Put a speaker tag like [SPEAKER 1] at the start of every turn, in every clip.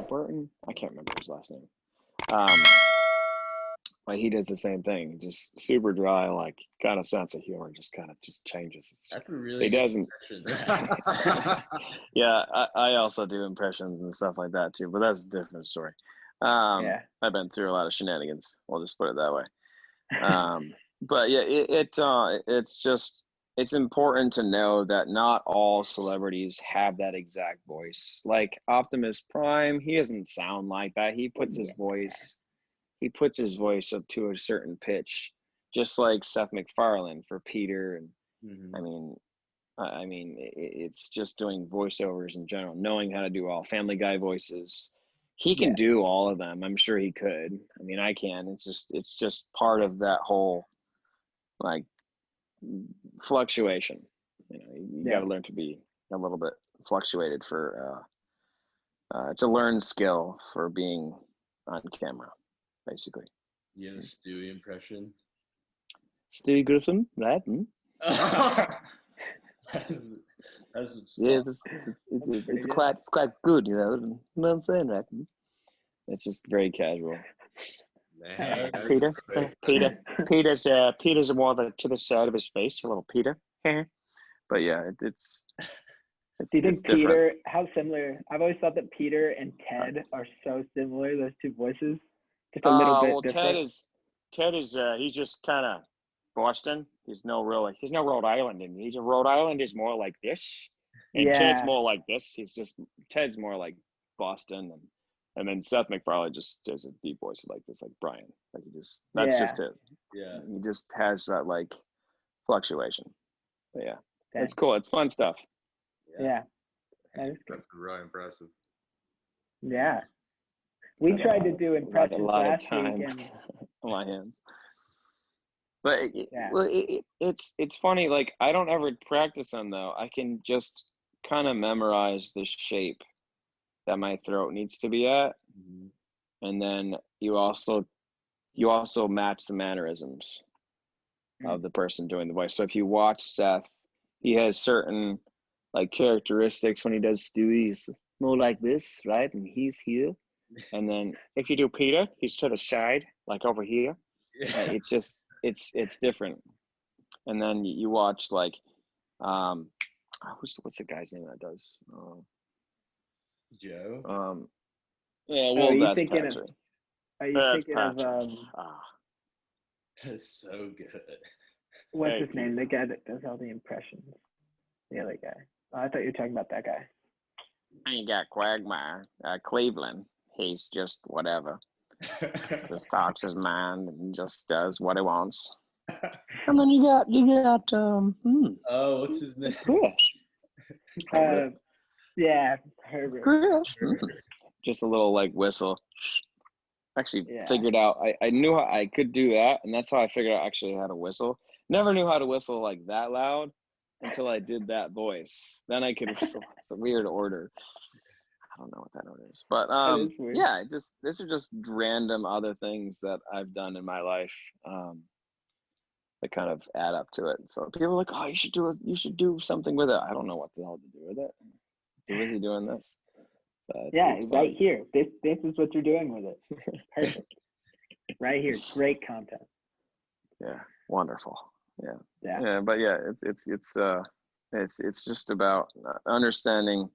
[SPEAKER 1] Burton. I can't remember his last name. But he does the same thing, just super dry, like kind of sense of humor, just kind of just changes.
[SPEAKER 2] That's a really
[SPEAKER 1] he doesn't.
[SPEAKER 2] impression.
[SPEAKER 1] Yeah, I also do impressions and stuff like that too, but that's a different story. I've been through a lot of shenanigans. We'll just put it that way. But yeah, it's important to know that not all celebrities have that exact voice. Like Optimus Prime, he doesn't sound like that. He puts his voice up to a certain pitch, just like Seth MacFarlane for Peter. And I mean, it's just doing voiceovers in general, knowing how to do all Family Guy voices. He can do all of them. I'm sure he could. I mean, I can. It's just part of that whole like fluctuation. You know, you got to learn to be a little bit fluctuated for it's a learned skill for being on camera, basically.
[SPEAKER 2] You have a Stewie impression?
[SPEAKER 1] Stewie Griffin, right?
[SPEAKER 2] That's
[SPEAKER 1] it's quite good, you know what I'm saying, right? It's just very casual.
[SPEAKER 2] Man,
[SPEAKER 1] Peter's more to the side of his face, a little Peter. But yeah, it's
[SPEAKER 3] do you think
[SPEAKER 1] different.
[SPEAKER 3] Peter, how similar? I've always thought that Peter and Ted are so similar, those two voices. Just a little bit different.
[SPEAKER 1] Ted is he's just kind of Boston. He's no Rhode Island in me. Rhode Island is more like this, and Ted's more like this. Ted's more like Boston, and then Seth MacFarlane just does a deep voice like this, like Brian. Like just it.
[SPEAKER 2] Yeah,
[SPEAKER 1] he just has that like fluctuation. But yeah, it's cool. It's fun stuff.
[SPEAKER 3] Yeah.
[SPEAKER 4] That's really impressive.
[SPEAKER 3] Yeah. We tried to do impressions last week
[SPEAKER 1] on my hands. But it's funny, like I don't ever practice them though. I can just kind of memorize the shape that my throat needs to be at. And then you also match the mannerisms of the person doing the voice. So if you watch Seth, he has certain like characteristics when he does Stewie. He's more like this, right? And he's here. And then if you do Peter, he's to the side, like over here. It's just it's different. And then you watch like what's the guy's name that does
[SPEAKER 2] Joe?
[SPEAKER 1] Yeah, well, that's
[SPEAKER 3] thinking
[SPEAKER 1] Patrick.
[SPEAKER 3] Are you thinking of
[SPEAKER 2] That's so good.
[SPEAKER 3] what's his name? The guy that does all the impressions. The other guy. Oh, I thought you were talking about that guy.
[SPEAKER 1] And you got Quagmire, Cleveland. He's just whatever. Just talks his mind and just does what he wants. And then you got
[SPEAKER 2] oh, what's his name?
[SPEAKER 1] Chris.
[SPEAKER 3] Herbert.
[SPEAKER 1] Chris. Just a little like whistle. Actually figured out I knew how I could do that, and that's how I figured out actually how to whistle. Never knew how to whistle like that loud until I did that voice. Then I could whistle. It's a weird order. I don't know what that order is. But yeah, these are just random other things that I've done in my life that kind of add up to it. So people are like, oh, you should do something with it. I don't know what the hell to do with it. Who is he doing this?
[SPEAKER 3] It's right here. This is what you're doing with it. Perfect. Right here. Great content.
[SPEAKER 1] Yeah. Wonderful. Yeah. But yeah, it's just about understanding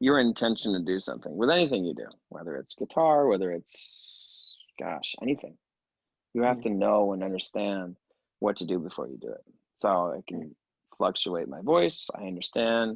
[SPEAKER 1] your intention to do something with anything you do, whether it's guitar, whether it's anything. You have to know and understand what to do before you do it. So I can fluctuate my voice. I understand